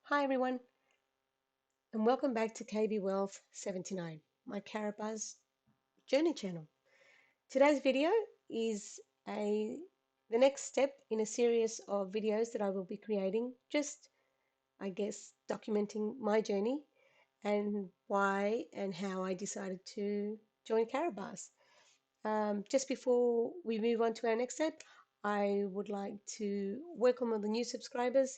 Hi everyone, and welcome back to KB Wealth 79, my Karatbars journey channel. Today's video is the next step in a series of videos that I will be creating, just I guess documenting my journey and why and how I decided to join Karatbars. Just before we move on to our next step, I would like to welcome all the new subscribers.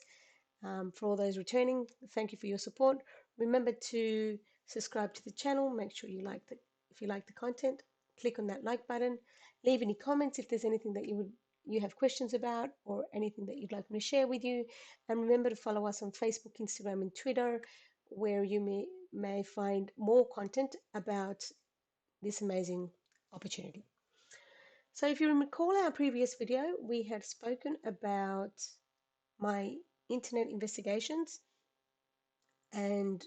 For all those returning, thank you for your support. Remember to subscribe to the channel. Make sure you if you like the content, click on that like button. Leave any comments if there's anything that you have questions about or anything that you'd like me to share with you. And remember to follow us on Facebook, Instagram, and Twitter, where you may find more content about this amazing opportunity. So if you recall our previous video, we had spoken about my internet investigations and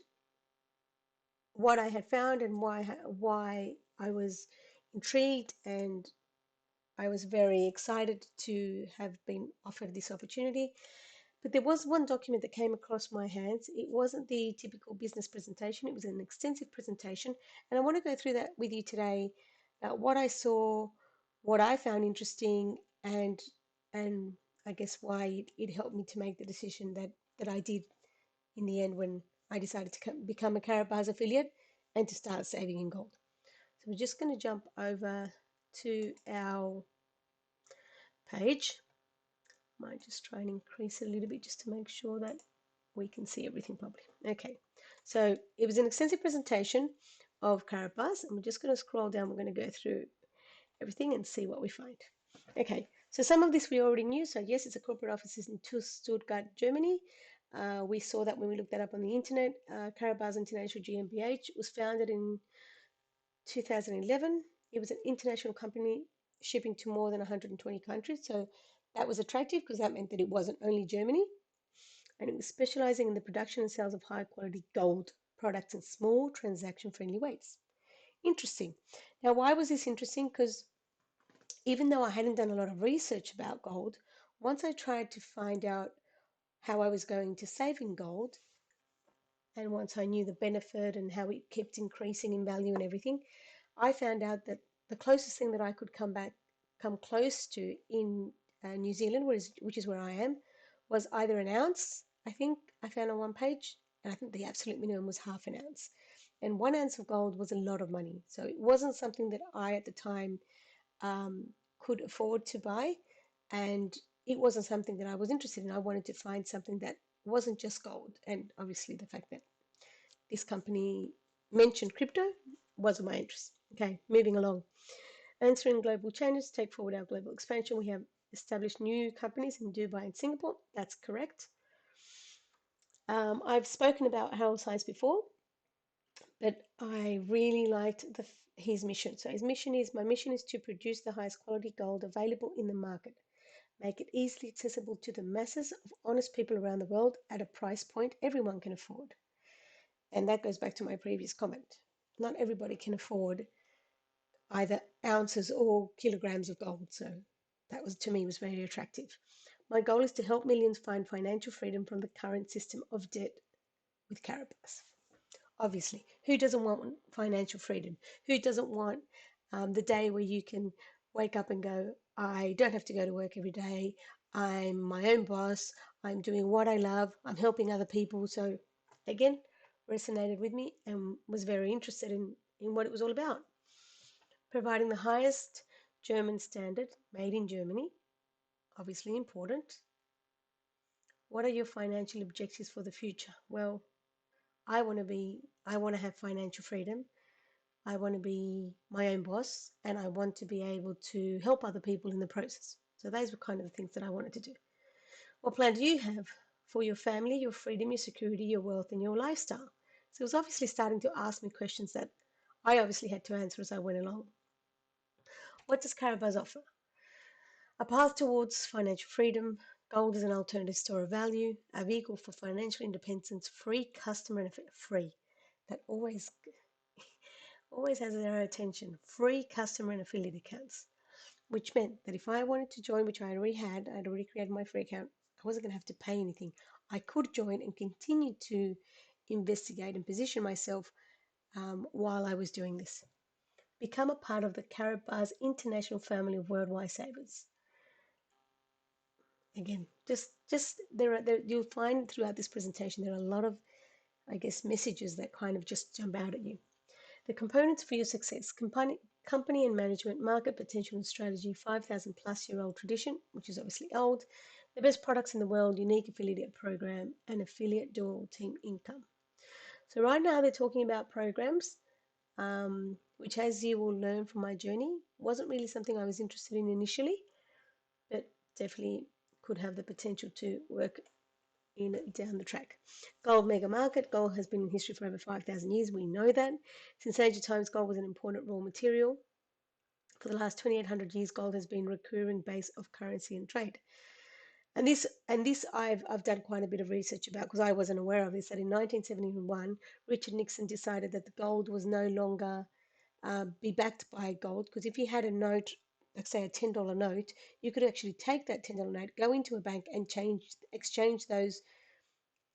what I had found and why I was intrigued, and I was very excited to have been offered this opportunity. But there was one document that came across my hands. It wasn't the typical business presentation, it was an extensive presentation. And I want to go through that with you today about what I saw, what I found interesting, and I guess why it helped me to make the decision that I did in the end when I decided to become a Karatbars affiliate and to start saving in gold. So we're just going to jump over to our page. Might just try and increase it a little bit just to make sure that we can see everything properly. Okay, so it was an extensive presentation of Karatbars, and we're just going to scroll down. We're going to go through everything and see what we find. Okay, so some of this we already knew. So yes, it's a corporate office in Stuttgart, Germany. We saw that when we looked that up on the internet. Karatbars International GmbH was founded in 2011. It was an international company shipping to more than 120 countries. So that was attractive because that meant that it wasn't only Germany, and it was specializing in the production and sales of high quality gold products in small transaction friendly weights. Interesting. Now, why was this interesting? Because even though I hadn't done a lot of research about gold, once I tried to find out how I was going to save in gold, and once I knew the benefit and how it kept increasing in value and everything, I found out that the closest thing that I could come close to in New Zealand, which is where I am, was either an ounce. I think I found on one page, and I think the absolute minimum was half an ounce. And 1 ounce of gold was a lot of money, so it wasn't something that I at the time could afford to buy, and it wasn't something that I was interested in. I wanted to find something that wasn't just gold, and obviously the fact that this company mentioned crypto was of my interest. Okay, moving along. Answering global changes, take forward our global expansion. We have established new companies in Dubai and Singapore. That's correct. I've spoken about Harold Science before, but I really liked his mission. So my mission is to produce the highest quality gold available in the market, make it easily accessible to the masses of honest people around the world at a price point everyone can afford. And that goes back to my previous comment. Not everybody can afford either ounces or kilograms of gold. So that was, to me, was very attractive. My goal is to help millions find financial freedom from the current system of debt with Karatbars. Obviously, who doesn't want financial freedom? Who doesn't want the day where you can wake up and go, I don't have to go to work every day. I'm my own boss. I'm doing what I love. I'm helping other people. So again, resonated with me and was very interested in what it was all about. Providing the highest German standard made in Germany, obviously important. What are your financial objectives for the future? Well, I want to have financial freedom. I want to be my own boss, and I want to be able to help other people in the process. So those were kind of the things that I wanted to do. What plan do you have for your family, your freedom, your security, your wealth, and your lifestyle? So it was obviously starting to ask me questions that I obviously had to answer as I went along. What does Karatbars offer? A path towards financial freedom. Gold is an alternative store of value, a vehicle for financial independence, free customer and free. That always has their attention. Free customer and affiliate accounts, which meant that if I wanted to join, which I already had, I'd already created my free account, I wasn't going to have to pay anything. I could join and continue to investigate and position myself while I was doing this. Become a part of the Karatbars International family of worldwide savers. Again, just there you'll find throughout this presentation there are a lot of, I guess, messages that kind of just jump out at you. The components for your success: company and management, market potential and strategy, 5,000 plus year old tradition, which is obviously old, the best products in the world, unique affiliate program, and affiliate dual team income. So right now they're talking about programs, which, as you will learn from my journey, wasn't really something I was interested in initially, but definitely could have the potential to work in down the track. Gold mega market. Gold has been in history for over 5,000 years. We know that. Since ancient times, gold was an important raw material. For the last 2,800 years, gold has been a recurring base of currency and trade. And this I've done quite a bit of research about, because I wasn't aware of this, that in 1971, Richard Nixon decided that the gold was no longer be backed by gold, because if you had a note, like say a $10 note, you could actually take that $10 note, go into a bank and exchange those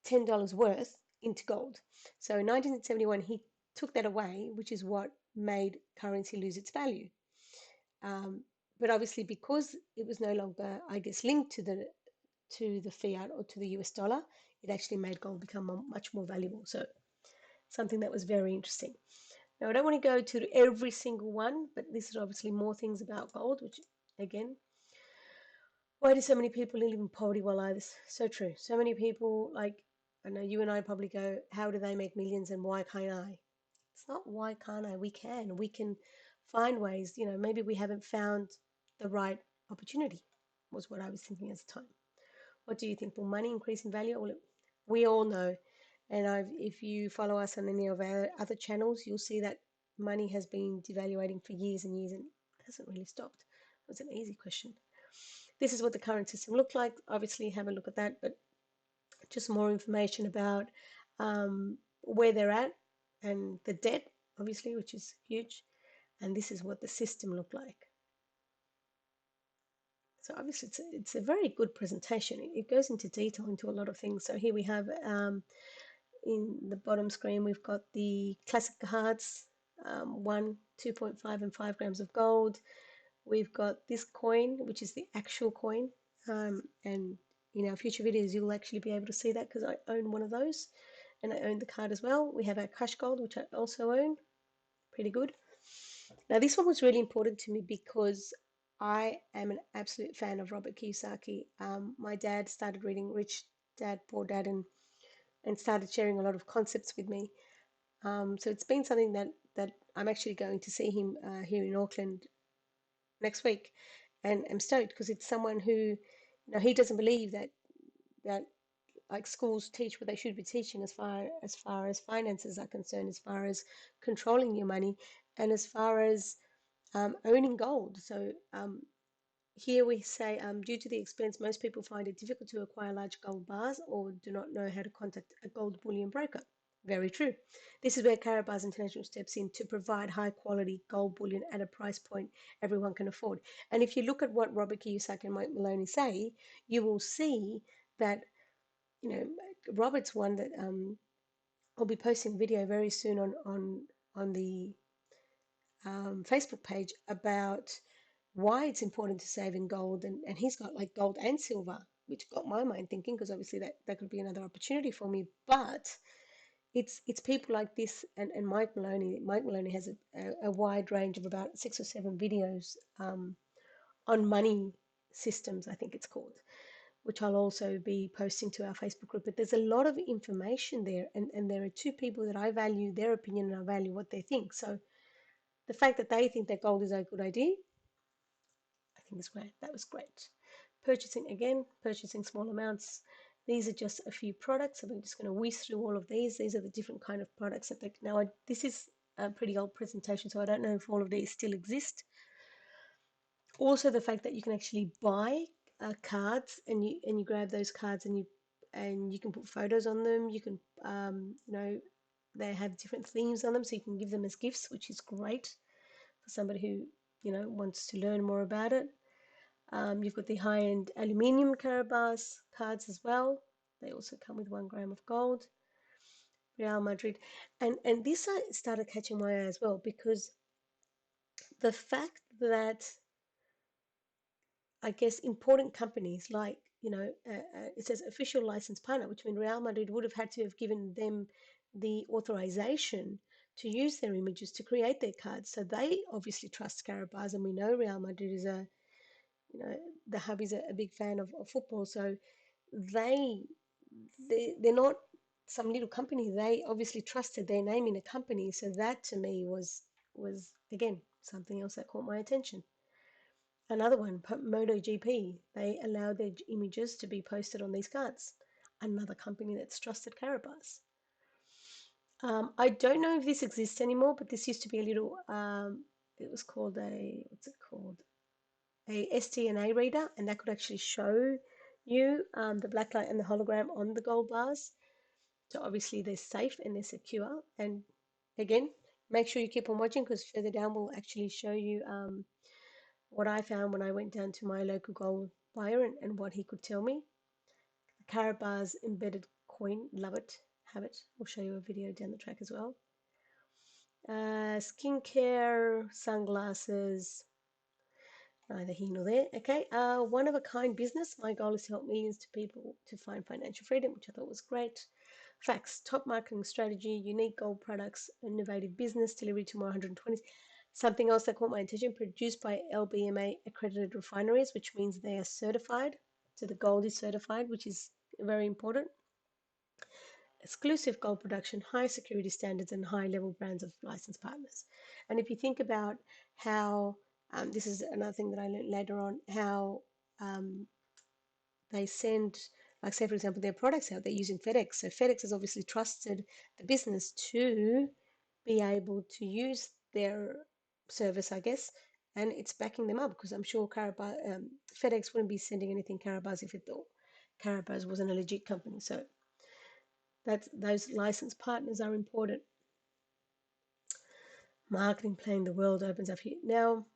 $10 worth into gold. So in 1971, he took that away, which is what made currency lose its value. But obviously, because it was no longer, I guess, linked to the fiat or to the US dollar, it actually made gold become much more valuable. So something that was very interesting. Now, I don't want to go to every single one, but this is obviously more things about gold, which, again, why do so many people live in poverty while others? So true. So many people, like, I know you and I probably go, how do they make millions and why can't I? It's not why can't I? We can. We can find ways. Maybe we haven't found the right opportunity, was what I was thinking at the time. What do you think? Will money increase in value? Well, we all know, and if you follow us on any of our other channels, you'll see that money has been devaluating for years and years and hasn't really stopped. It was an easy question. This is what the current system looked like. Obviously, have a look at that, but just more information about where they're at and the debt, obviously, which is huge. And this is what the system looked like. So obviously, it's a very good presentation. It goes into detail into a lot of things. So here we have in the bottom screen, we've got the classic cards, 1, 2.5 and 5 grams of gold. We've got this coin, which is the actual coin. And in our future videos, you'll actually be able to see that, because I own one of those and I own the card as well. We have our cash gold, which I also own. Pretty good. Now, this one was really important to me because I am an absolute fan of Robert Kiyosaki. My dad started reading Rich Dad, Poor Dad, and started sharing a lot of concepts with me. So it's been something that I'm actually going to see him here in Auckland next week, and I'm stoked because it's someone who, he doesn't believe that like schools teach what they should be teaching as far as finances are concerned, as far as controlling your money, and as far as owning gold. So here we say, due to the expense, most people find it difficult to acquire large gold bars or do not know how to contact a gold bullion broker. Very true. This is where Karatbars International steps in to provide high quality gold bullion at a price point everyone can afford. And if you look at what Robert Kiyosaki and Mike Maloney say, you will see that, Robert's one that I'll be posting a video very soon on the Facebook page about why it's important to save in gold, and he's got like gold and silver, which got my mind thinking, because obviously that could be another opportunity for me. But it's people like this and Mike Maloney. Mike Maloney has a wide range of about 6 or 7 videos on money systems, I think it's called, which I'll also be posting to our Facebook group. But there's a lot of information there, and there are two people that I value their opinion and I value what they think. So the fact that they think that gold is a good idea, I think is great. That was great. Purchasing small amounts. These are just a few products. So we're just going to whiz through all of these. These are the different kind of products that this is a pretty old presentation, so I don't know if all of these still exist. Also, the fact that you can actually buy cards, and you grab those cards and you can put photos on them. You can they have different themes on them, so you can give them as gifts, which is great for somebody who wants to learn more about it. You've got the high-end aluminium Karatbars cards as well. They also come with 1 gram of gold. Real Madrid, and this started catching my eye as well because the fact that I guess important companies like, it says official license partner, which means Real Madrid would have had to have given them the authorization to use their images to create their cards. So they obviously trust Karatbars, and we know Real Madrid is the hub is a big fan of football. So they, they're not some little company. They obviously trusted their name in a company. So that to me was again something else that caught my attention. Another one, MotoGP, they allow their images to be posted on these cards. Another company that's trusted Karatbars. I don't know if this exists anymore, but this used to be a little, it was called what's it called? A STNA reader, and that could actually show you the blacklight and the hologram on the gold bars. So obviously they're safe and they're secure. And again, make sure you keep on watching because further down we'll actually show you what I found when I went down to my local gold buyer and what he could tell me. The Karatbars embedded coin, love it, have it. We'll show you a video down the track as well. Skincare, sunglasses, neither here nor there. Okay, one of a kind business. My goal is to help millions of people to find financial freedom, which I thought was great. Facts, top marketing strategy, unique gold products, innovative business, delivery to more 120s. Something else that caught my attention, produced by LBMA accredited refineries, which means they are certified. So the gold is certified, which is very important. Exclusive gold production, high security standards, and high level brands of licensed partners. And if you think about how, this is another thing that I learned later on, how they send, like say for example, their products out, they're using FedEx. So FedEx has obviously trusted the business to be able to use their service, I guess, and it's backing them up because I'm sure FedEx wouldn't be sending anything Karatbars if it thought Karatbars wasn't a legit company. So those licensed partners are important. Marketing plan, the world opens up here. Now,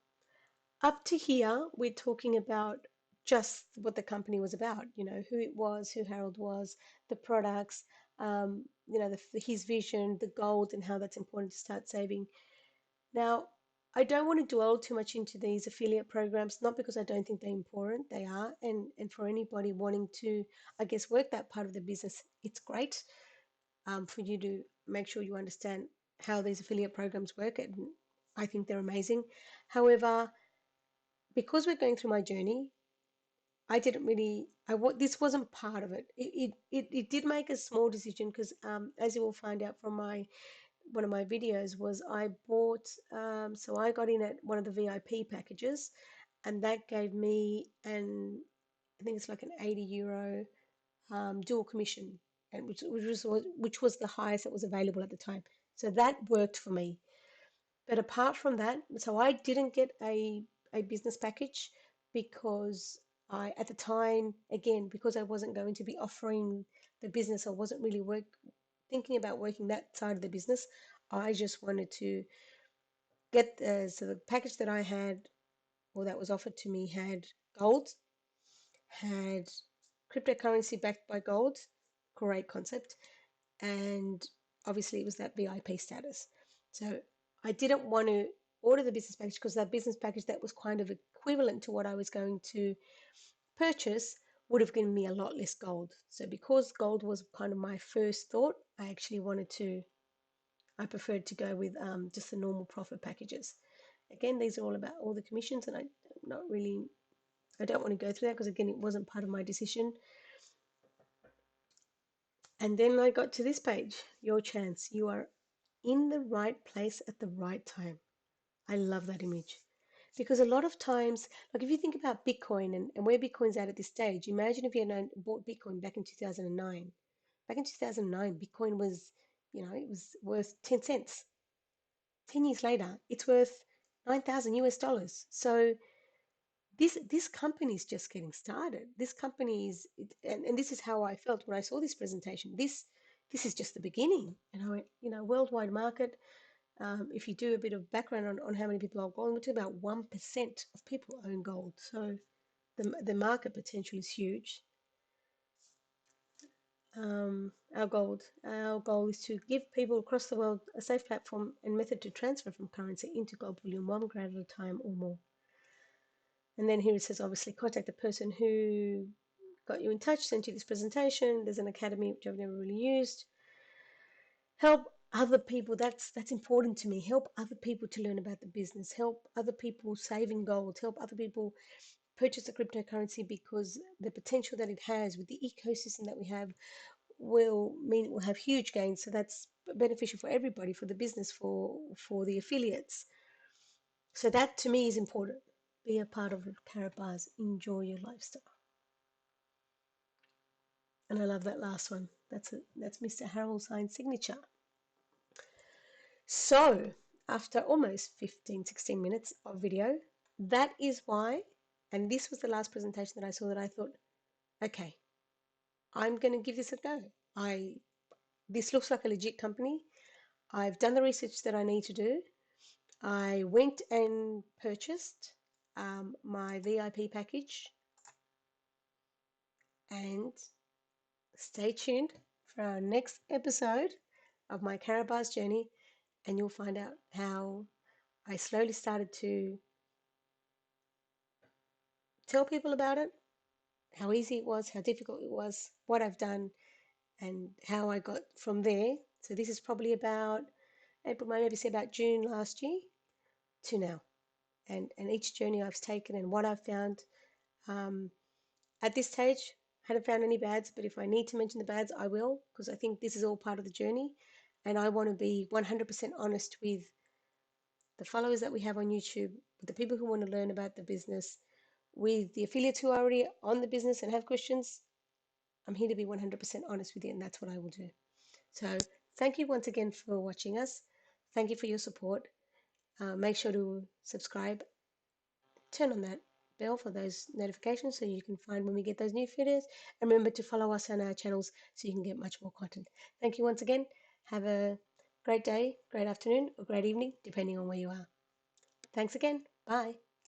up to here, we're talking about just what the company was about, who it was, who Harold was, the products, his vision, the gold, and how that's important to start saving. Now, I don't want to dwell too much into these affiliate programs, not because I don't think they're important, they are, and for anybody wanting to, I guess, work that part of the business, it's great for you to make sure you understand how these affiliate programs work, and I think they're amazing. However, because we're going through my journey, I didn't really, this wasn't part of it. It did make a small decision because, as you will find out from one of my videos, was I bought, so I got in at one of the VIP packages, and that gave me I think it's like an €80 dual commission, and which was the highest that was available at the time. So that worked for me. But apart from that, so I didn't get a business package because at the time, again, because I wasn't going to be offering the business, I wasn't really thinking about working that side of the business. I just wanted to get so the package that I had or that was offered to me had gold, had cryptocurrency backed by gold, great concept, and obviously it was that VIP status. So I didn't want to order the business package because that business package that was kind of equivalent to what I was going to purchase would have given me a lot less gold. So because gold was kind of my first thought, I preferred to go with just the normal profit packages. Again, these are all about all the commissions, and I don't want to go through that because again, it wasn't part of my decision. And then I got to this page, your chance. You are in the right place at the right time. I love that image. Because a lot of times, like if you think about Bitcoin and where Bitcoin's at this stage, imagine if you had bought Bitcoin back in 2009. Back in 2009, Bitcoin was, it was worth 10 cents. 10 years later, it's worth 9,000 US dollars. So this company is just getting started. This company is, and this is how I felt when I saw this presentation. This is just the beginning. And I went, worldwide market. If you do a bit of background on how many people own gold, we're talking about 1% of people own gold. So the market potential is huge. Our goal is to give people across the world a safe platform and method to transfer from currency into gold bullion 1 gram at a time or more. And then here it says, obviously, contact the person who got you in touch, sent you this presentation. There's an academy which I've never really used. Help other people. That's important to me. Help other people to learn about the business. Help other people save in gold. Help other people purchase a cryptocurrency, because the potential that it has with the ecosystem that we have will mean it will have huge gains. So that's beneficial for everybody, for the business, for the affiliates. So that to me is important. Be a part of Karatbars. Enjoy your lifestyle. And I love that last one. That's Mr. Harold Sign's signature. So after almost 15, 16 minutes of video, that is why, and this was the last presentation that I saw that I thought, okay, I'm going to give this a go. This looks like a legit company. I've done the research that I need to do. I went and purchased my VIP package, and stay tuned for our next episode of my Karatbars journey, and you'll find out how I slowly started to tell people about it, how easy it was, how difficult it was, what I've done, and how I got from there. So this is probably about April, May, maybe say about June last year to now, and each journey I've taken and what I've found. Um, at this stage, I haven't found any bads, but if I need to mention the bads, I will, because I think this is all part of the journey, and I want to be 100% honest with the followers that we have on YouTube, with the people who want to learn about the business, with the affiliates who are already on the business and have questions. I'm here to be 100% honest with you, and that's what I will do. So thank you once again for watching us. Thank you for your support. Make sure to subscribe, turn on that bell for those notifications so you can find when we get those new videos. And remember to follow us on our channels so you can get much more content. Thank you once again. Have a great day, great afternoon, or great evening, depending on where you are. Thanks again. Bye.